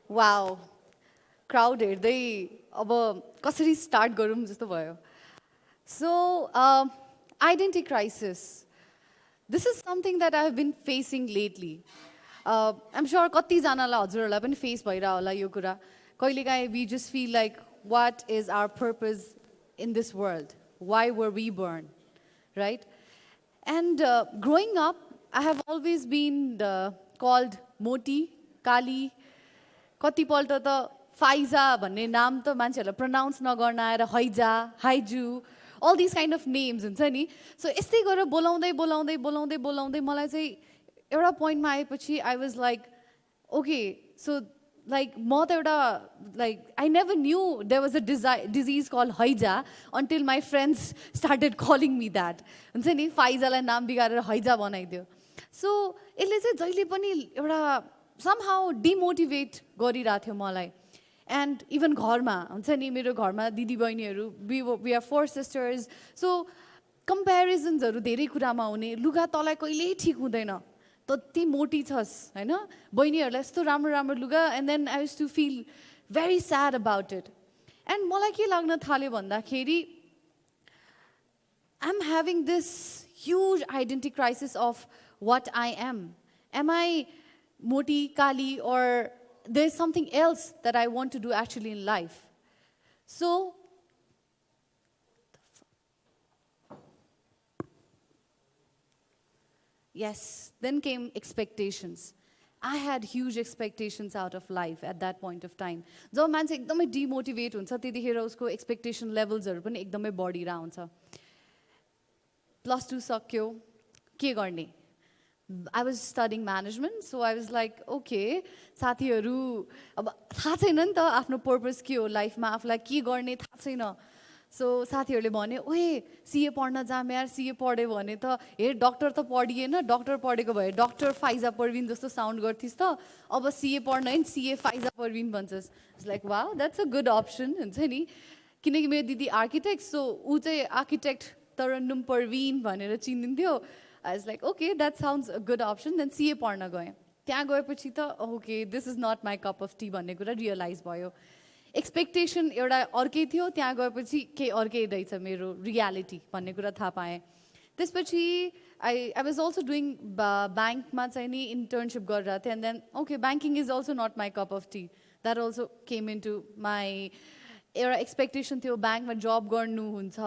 Wow, crowd हेर्दै अब कसरी स्टार्ट गरौँ जस्तो भयो. So, identity crisis. This is something that I have been facing lately. I'm sure कतिजनालाई हजुरहरूलाई पनि फेस भइरह होला यो कुरा. कहिलेकाहीँ we just feel like what is our purpose in this world? Why were we born? Right? And growing up, I have always been called Moti, Kali, कतिपल्ट त Pfizer भन्ने नाम त मान्छेहरूलाई प्रनाउन्स नगर्न आएर हैजा हाइजु all this kind of names हुन्छ नि. सो यस्तै गरेर बोलाउँदै बोलाउँदै बोलाउँदै बोलाउँदै मलाई चाहिँ एउटा पोइन्टमा आएपछि I was like okay so like म त एउटा like I never knew there was a disease called हैजा until my friends started calling me that हुन्छ नि. फाइजालाई नाम बिगारेर हैजा बनाइदियो. सो यसले चाहिँ जहिले पनि एउटा somehow demotivate गरिरहेको थियो मलाई. एन्ड इभन घरमा हुन्छ नि मेरो घरमा दिदी बहिनीहरू we are 4 sisters. सो कम्पेरिजन्सहरू धेरै कुरामा हुने. लुगा तँलाई कहिल्यै ठिक हुँदैन तति मोटी छस् होइन, बहिनीहरूलाई यस्तो राम्रो राम्रो लुगा. And then I used to feel very sad about it. And मलाई के लाग्न थाल्यो भन्दाखेरि I am having this huge identity crisis of what I am I Moti, Kali, or there's something else that I want to do actually in life. So, yes, then came expectations. I had huge expectations out of life at that point of time. जब मान्छे एकदमै demotivate हुन्छ त्यतिखेर उसको expectation लेभल्सहरू पनि एकदमै बढिरहेको हुन्छ. +2 सक्यो, के गर्ने? I was studying management, so I was like, okay, साथीहरू अब थाहा छैन नि त आफ्नो पर्पस के हो लाइफमा, आफूलाई के गर्ने थाहा छैन. सो साथीहरूले भने ओए सिए पढ्न जाम यार, सिए पढ्यो भने त हे डक्टर त पढिएन, डक्टर पढेको भए डक्टर फाइजा परविन जस्तो साउन्ड गर्थिस् त, अब सिए पढ्न होइन सिए फाइजा परविन भन्छस्. It's like wow that's a good option हुन्छ नि. किनकि मेरो दिदी आर्किटेक्ट, सो ऊ चाहिँ आर्किटेक्ट तरन्नुम परविन भनेर चिनिन्थ्यो. I was like, okay, that sounds a good option. Then CA पढ्न गएँ. त्यहाँ गएपछि त okay, this is not my cup of tea भन्ने कुरा रियलाइज भयो. एक्सपेक्टेसन एउटा अर्कै थियो, त्यहाँ गएपछि के अर्कै रहेछ मेरो रियालिटी भन्ने कुरा थाहा पाएँ. त्यसपछि आई वाज अल्सो डुइङ ब्याङ्कमा चाहिँ नि इन्टर्नसिप गरिरहेको थिएँ. And then okay banking is also not my cup of tea. That also came in to my एउटा एक्सपेक्टेसन थियो ब्याङ्कमा जब गर्नुहुन्छ,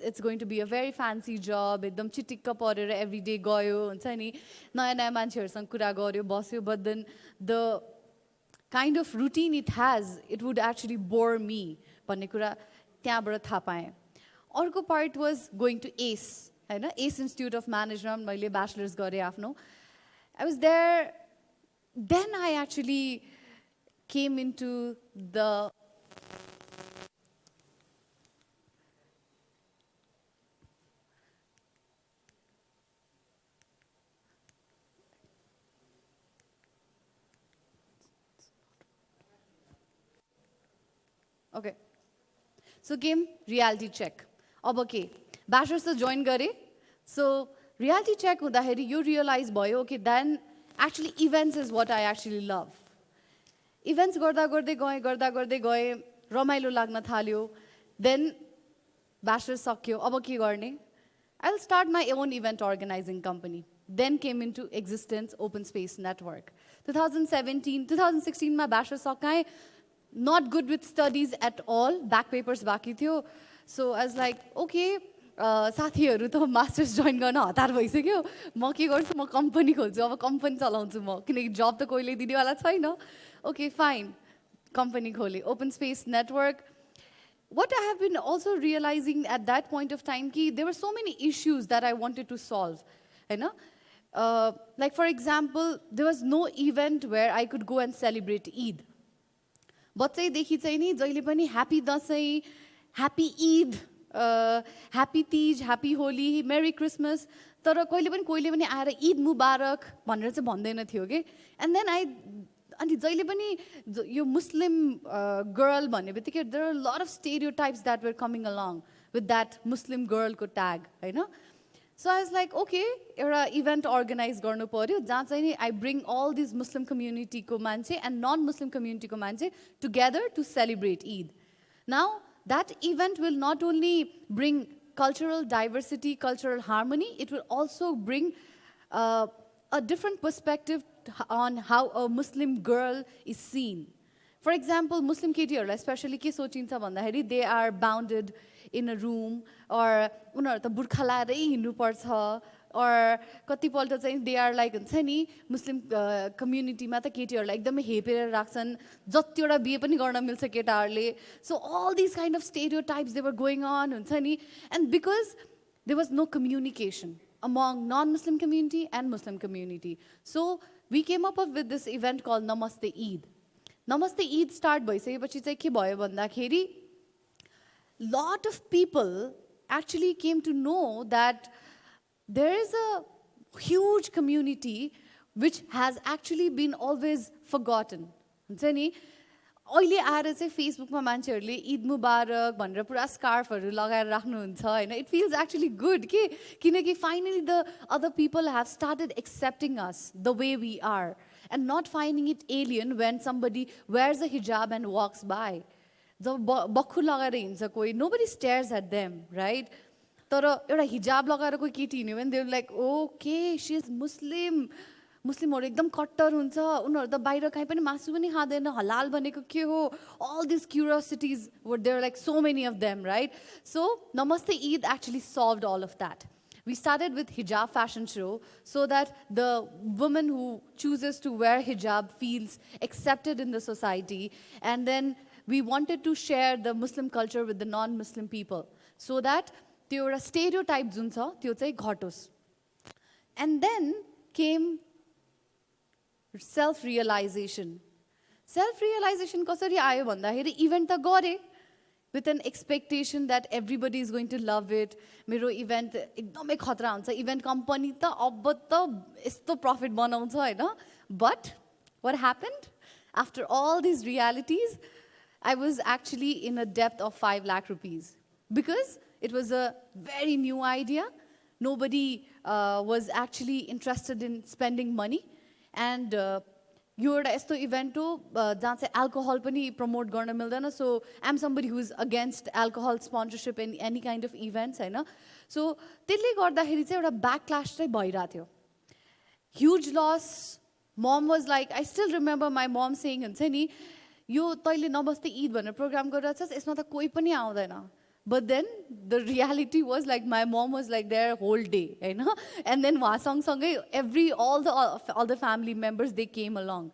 it's going to be a very fancy job, एकदम चिटिक्क परेर एभ्री डे गयो हुन्छ नि, नयाँ नयाँ मान्छेहरूसँग कुरा गऱ्यो बस्यो. But then the kind of routine it has it would actually bore me भन्ने कुरा त्यहाँबाट थाहा पाएँ. अर्को part was going to ACE होइन, एस इन्स्टिट्युट अफ म्यानेजमेन्ट मैले ब्याचलर्स गरेँ आफ्नो. I was there. Then I actually came in to the okay so game reality check. अब के ब्याचलर्स त जोइन गरेँ. सो रियालिटी चेक हुँदाखेरि यो रियलाइज भयो okay then actually events is what I actually love. Events गर्दा गर्दै गएँ रमाइलो लाग्न थाल्यो. देन ब्याचलर्स सक्यो, अब के गर्ने? I will start my own event organizing company. Then came in to existence open space network. 2016मा ब्याचलर्स सकाएँ. Not good with studies at all. Back papers बाँकी थियो. So I was like, okay, साथीहरू त मास्टर्स जोइन गर्न हतार भइसक्यो, म के गर्छु, म कम्पनी खोल्छु, अब कम्पनी चलाउँछु म, किनकि जब त कोहीले दिनेवाला छैन. ओके फाइन, कम्पनी खोलेँ open space network. What I have been also realizing at that point of time कि there were so many issues that I wanted to solve होइन. Like for example, there was no event where I could go and celebrate Eid. बच्चैदेखि चाहिँ नि जहिले पनि happy Dashain, happy Eid, happy Teej, happy Holi, मेरी Christmas, तर कहिले पनि आएर ईद मुबारक भनेर चाहिँ भन्दैन थियो कि. एन्ड देन अनि जहिले पनि यो मुस्लिम गर्ल भन्ने बित्तिकै there are lot of stereotypes that were coming along with that Muslim गर्लको ट्याग होइन. So I was like, okay, एउटा इभेन्ट अर्गनाइज गर्नु पर्यो जहाँ चाहिँ नि आई ब्रिङ अल दिस मुस्लिम कम्युनिटीको मान्छे एन्ड नन मुस्लिम कम्युनिटीको मान्छे together to celebrate Eid. Now, that event will not only bring cultural diversity, cultural harmony, it will also bring a different perspective on how a Muslim girl is seen. For example, Muslim केटीहरूलाई especially के सोचिन्छ भन्दाखेरि they are bounded in a room or उनीहरू त बुर्खा लाएरै हिँड्नुपर्छ or कतिपल्ट चाहिँ they are like हुन्छ नि मुस्लिम कम्युनिटीमा त केटीहरूलाई एकदमै हेपेर राख्छन् जतिवटा बिहे पनि गर्न मिल्छ केटाहरूले. So all these kind of stereotypes they were going on हुन्छ नि, and because there was no communication among non-Muslim community and Muslim community. So we came up with this event called Namaste Eid. Namaste Eid start भइसकेपछि चाहिँ के भयो भन्दाखेरि lot of people actually came to know that there is a huge community which has actually been always forgotten. हुन्छ नि अहिले आएर चाहिँ फेसबुकमा मान्छेहरूले ईद मुबारक भनेर पुरा स्कार्फहरू लगाएर राख्नुहुन्छ हैन. इट फिल्स एक्चुअली गुड कि किनकि finally the other people have started accepting us the way we are and not finding it alien when somebody wears a hijab and walks by. जब बक्खु लगाएर हिँड्छ कोही, nobody stares at them, right? तर एउटा हिजाब लगाएर कोही केटी हिँड्यो भने they're like, okay, she is Muslim. मुस्लिमहरू एकदम कट्टर हुन्छ, उनीहरू त बाहिर कहीँ पनि मासु पनि खाँदैन, हलाल भनेको के हो? All these curiosities were there, like so many of them, right? So Namaste Eid actually solved all of that. We started with hijab fashion show so that the woman who chooses to wear hijab feels accepted in the society. And then we wanted to share the Muslim culture with the non-Muslim people so that त्यो एउटा stereotype जुन छ त्यो चाहिँ घटोस्. And then came self-realization. Self-realization कसरी आयो भन्दाखेरि event त गरे with an expectation that everybody is going to love it. मेरो इभेन्ट एकदमै खतरा हुन्छ, इभेन्ट कम्पनी त अब त यस्तो प्रफिट बनाउँछ हैन. But what happened? After all these realities, I was actually in a debt of 5 lakh rupees because it was a very new idea. Nobody was actually interested in spending money. And यो एउटा यस्तो event हो जहाँ चाहिँ alcohol पनि promote गर्न मिल्दैन. So I am somebody who is against alcohol sponsorship in any kind of events हैन. सो त्यसले गर्दाखेरि चाहिँ एउटा ब्याकक्ल्यास चाहिँ भइरहेको थियो. ह्युज लस. मम was like, I still remember my मम सेइङ हुन्छ नि यो तैँले नमस्ते ईद भनेर प्रोग्राम गरिरहेछस् यसमा त कोही पनि आउँदैन. But then the reality was like my mom was like there whole day, you know. And then all the family members they came along.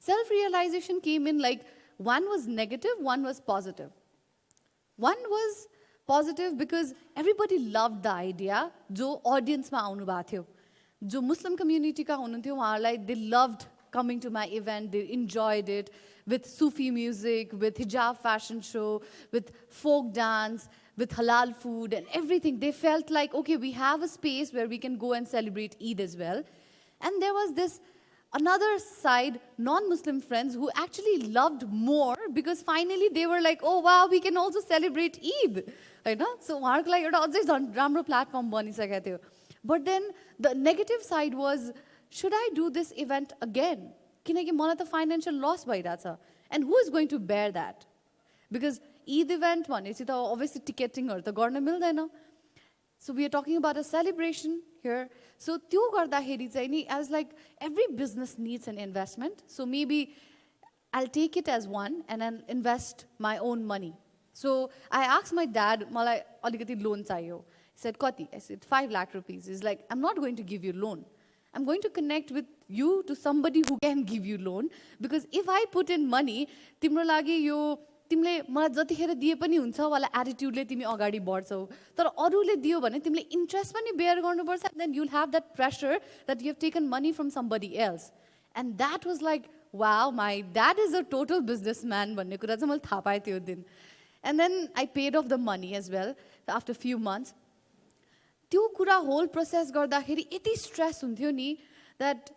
Self-realization came in like one was negative, one was positive. One was positive because everybody loved the idea. जो audience मा आउनु भएको थियो, जो Muslim community का हुनुहुन्थ्यो उहाँहरूलाई they loved coming to my event. They enjoyed it with Sufi music, with hijab fashion show, with folk dance, with halal food and everything. They felt like, okay, we have a space where we can go and celebrate Eid as well. And there was this another side, non-Muslim friends who actually loved more because finally they were like, oh wow, we can also celebrate Eid. So उहाँहरूको लागि एउटा अझै झन् राम्रो platform बनिसकेको थियो. But then the negative side was, should I do this event again? किनकि मलाई त फाइनेन्शियल लस भइरहेछ. And who is going to bear that? Because Eid event भनेपछि त obviously टिकेटिङहरू त गर्न मिल्दैन. So we are talking about a celebration here. So त्यो गर्दाखेरि चाहिँ नि I was like, every business needs an investment. So maybe I'll take it as one and then invest my own money. So I asked my dad, मलाई अलिकति loan चाहियो. He said, कति? I said, 5 lakh rupees. He's like, I'm not going to give you loan. I'm going to connect with you to somebody who can give you loan. Because if I put in money, तिम्रो लागि यो तिमीले मलाई जतिखेर दिए पनि हुन्छ वाला एटिट्युडले तिमी अगाडि बढ्छौ. तर अरूले दियो भने तिमीले इन्ट्रेस्ट पनि बेयर गर्नुपर्छ. And then you'll have that pressure that you have taken money from somebody else. And that was like, wow, my dad is a total businessman भन्ने कुरा चाहिँ मैले थाहा पाएँ त्यो दिन. And then I paid off the money as well after a few months. त्यो कुरा होल प्रोसेस गर्दाखेरि यति स्ट्रेस हुन्थ्यो नि that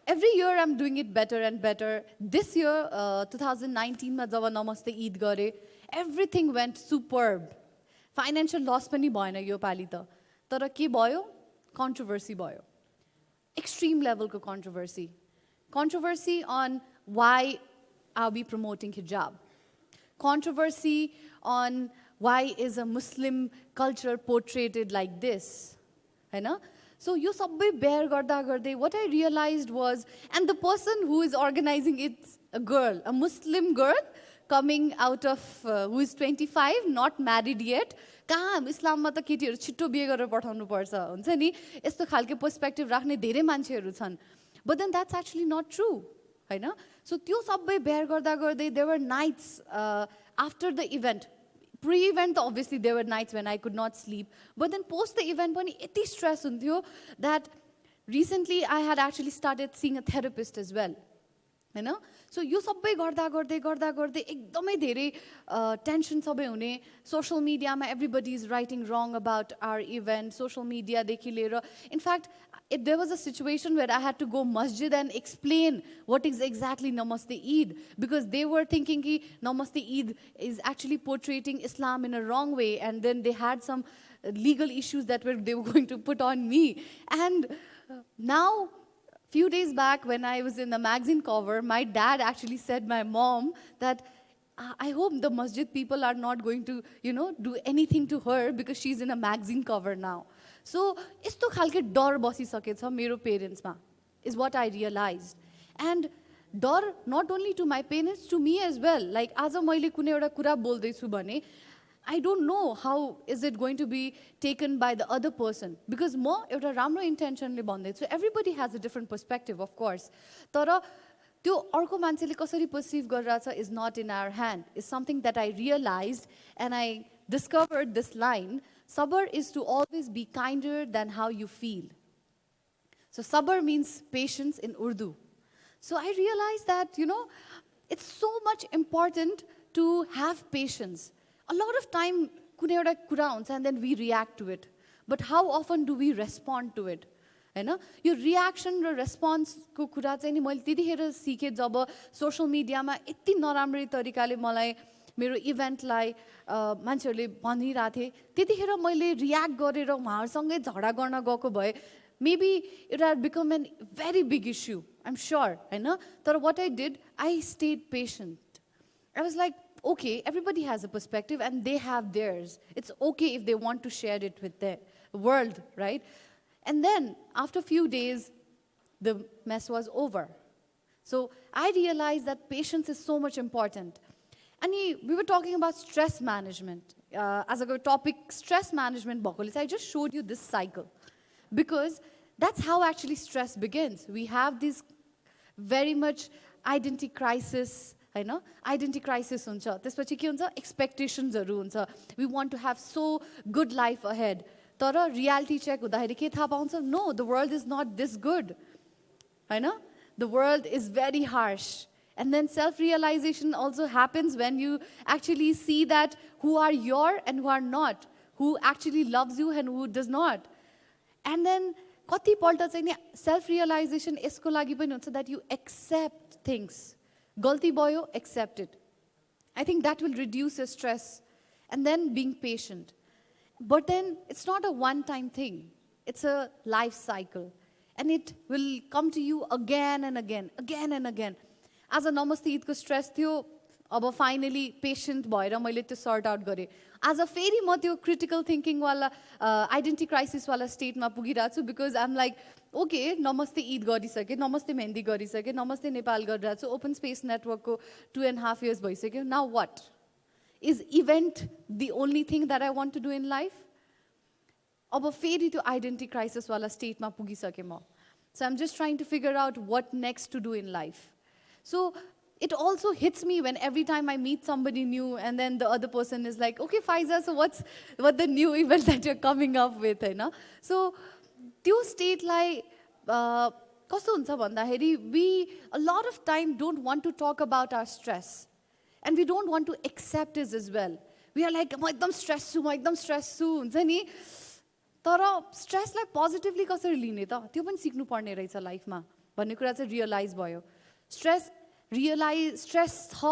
every year I'm doing it better and better. This year, 2019 मा जब नमस्ते ईद गरे, everything went superb. Financial loss पनि भएन यो पालि त. तर के भयो कन्ट्रोभर्सी भयो extreme level ko controversy on why are we promoting hijab, controversy on why is a Muslim culture portrayed like this, Hahn? So you sabai bear garda gardai what I realized was, and the person who is organizing it's a girl, a Muslim girl coming out of who is 25, not married yet. कहाँ इस्लाममा त केटीहरु छिट्टो बिहे गरेर पठाउनु पर्छ हुन्छ नि यस्तो खालको पर्सपेक्टिभ राख्ने धेरै मान्छेहरु छन्, but then that's actually not true, Hahn? So त्यो सबै बेयर गर्दा गर्दै there were nights after the event, pre-event obviously there were nights when I could not sleep, but then post the event पनि यति stress हुन्थ्यो that recently I had actually started seeing a therapist as well, Hahn? So यो सबै गर्दा गर्दै एकदमै धेरै tension सबै हुने, social मिडियामा everybody is writing wrong about our event, social media देखि लिएर, in fact there was a situation where I had to go masjid and explain what is exactly Namaste Eid, because they were thinking कि Namaste Eid is actually portraying Islam in a wrong way, and then they had some legal issues that they were going to put on me. And now few days back when I was in the magazine cover, my dad actually said my mom that I hope the masjid people are not going to, do anything to her because she's in a magazine cover now. So, यस्तो खालके डर बसिसकेछ मेरो पेरेन्ट्समा is what I realized. And डर not only to my parents, to me as well. Like आज मैले कुनै एउटा कुरा बोल्दैछु भने I don't know how is it going to be taken by the other person, because म एउटा राम्रो इन्टेन्सनले भन्दैछु. Everybody has a different perspective, of course. तर त्यो अर्को मान्छेले कसरी पर्सिभ गरिरहेछ is not in our hand. Is something that I realized, and I discovered this line. Sabr is to always be kinder than how you feel. So sabr means patience in Urdu. So I realized that, it's so much important to have patience. A lot of time, कुनै एउटा कुरा हुन्छ and then we react to it. But how often do we respond to it? हैन? यो reaction र रेस्पोन्सको कुरा चाहिँ नि मैले त्यतिखेर सिकेँ जब सोशल मिडियामा यति नराम्ररी तरिकाले मलाई मेरो इभेन्टलाई मान्छेहरूले भनिरहेको थिए, त्यतिखेर मैले रियाक्ट गरेर उहाँहरूसँगै झगडा गर्न गएको भए maybe it had become a very big issue, I'm sure, हैन? तर what I did, I stayed patient. I was like, okay, everybody has a perspective and they have theirs. It's okay if they want to share it with the world, right? And then after a few days, the mess was over. So I realized that patience is so much important. And we were talking about stress management. As a topic, stress management, I just showed you this cycle. Because that's how actually stress begins. We have this very much identity crisis, Hahn? Identity crisis हुन्छ. त्यसपछि के हुन्छ? Expectations-हरु हुन्छ. We want to have so good life ahead. तर reality check हुँदाखेरि के थाहा पाउँछ? No, the world is not this good. Hahn? The world is very harsh. And then self-realization also happens when you actually see that who are your and who are not, who actually loves you and who does not. And then कतिपल्ट चाहिँ नि self-realization यसको लागि पनि हुन्छ that you accept things. गल्ती भयो, accept it. I think that will reduce your stress. And then being patient. But then it's not a one-time thing. It's a life cycle. And it will come to you again and again, again and again. As a Namaste Eid को stress थियो, अब finally patient भएर मैले त्यो sort out गरेँ. As a फेरि म त्यो critical thinking वाला identity crisis वाला state मा पुगिरहेको छु, because I'm like, okay, Namaste Eid गरिसकेँ, Namaste Mehendi गरिसकेँ, Namaste Nepal गरिरहेको छु, Open Space Network को 2.5 years भइसक्यो. Now what? Is event the only thing that I want to do in life? अब फेरि त्यो identity crisis वाला state मा पुगिसकेँ म. So I'm just trying to figure out what next to do in life. So it also hits me when every time I meet somebody new and then the other person is like, okay, Faija, so what the new event that you're coming up with, Hahn? So त्यो state-लाई कस्तो हुन्छ भन्दाखेरि we a lot of time don't want to talk about our stress. And we don't want to accept it as well. We are like, म एकदम stress छु हुन्छ नि. तर स्ट्रेसलाई पोजिटिभली कसरी लिने त? त्यो पनि सिक्नु पर्ने रहेछ लाइफमा भन्ने कुरा चाहिँ रियलाइज भयो. स्ट्रेस छ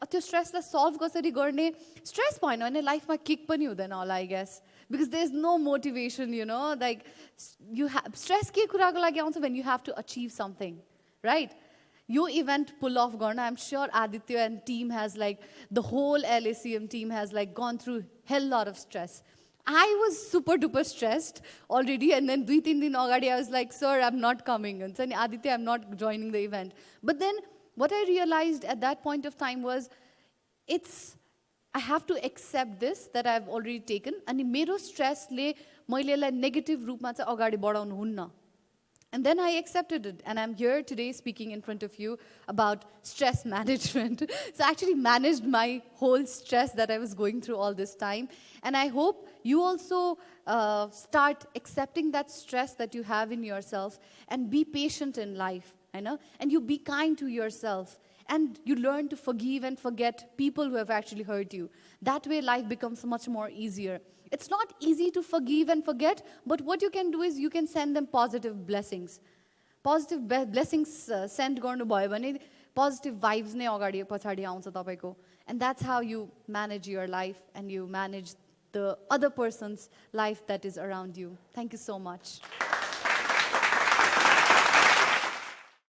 त्यो स्ट्रेसलाई सल्भ कसरी गर्ने स्ट्रेस भएन भने लाइफमा किक पनि हुँदैन होला I guess because there is no motivation you know like you have stress के कुराको लागि आउँछ when you have to achieve something right यो इभेन्ट पुल अफ गर्न I'm sure Aditya and team has like the whole LACM team has like gone through hell lot of stress I was super duper stressed already, and then 2-3 दिन अगाडि I was like, sir, I'm not coming. And then Aditya, I'm not joining the event. But then what I realized at that point of time was, I have to accept this that I've already taken. अनि मेरो स्ट्रेसले मैले यसलाई negative रूपमा चाहिँ अगाडि बढाउनु हुन्न. And then I accepted it, and I'm here today speaking in front of you about stress management. So I actually managed my whole stress that I was going through all this time. And I hope you also start accepting that stress that you have in yourself and be patient in life, you know? And you be kind to yourself. And you learn to forgive and forget people who have actually hurt you. That way life becomes much more easier. It's not easy to forgive and forget, but what you can do is you can send them positive blessings. Positive blessings send गर्नु भयो भने positive vibes नै अगाडि पछाडि आउँछ तपाईको. And that's how you manage your life and you manage the other person's life that is around you. Thank you so much.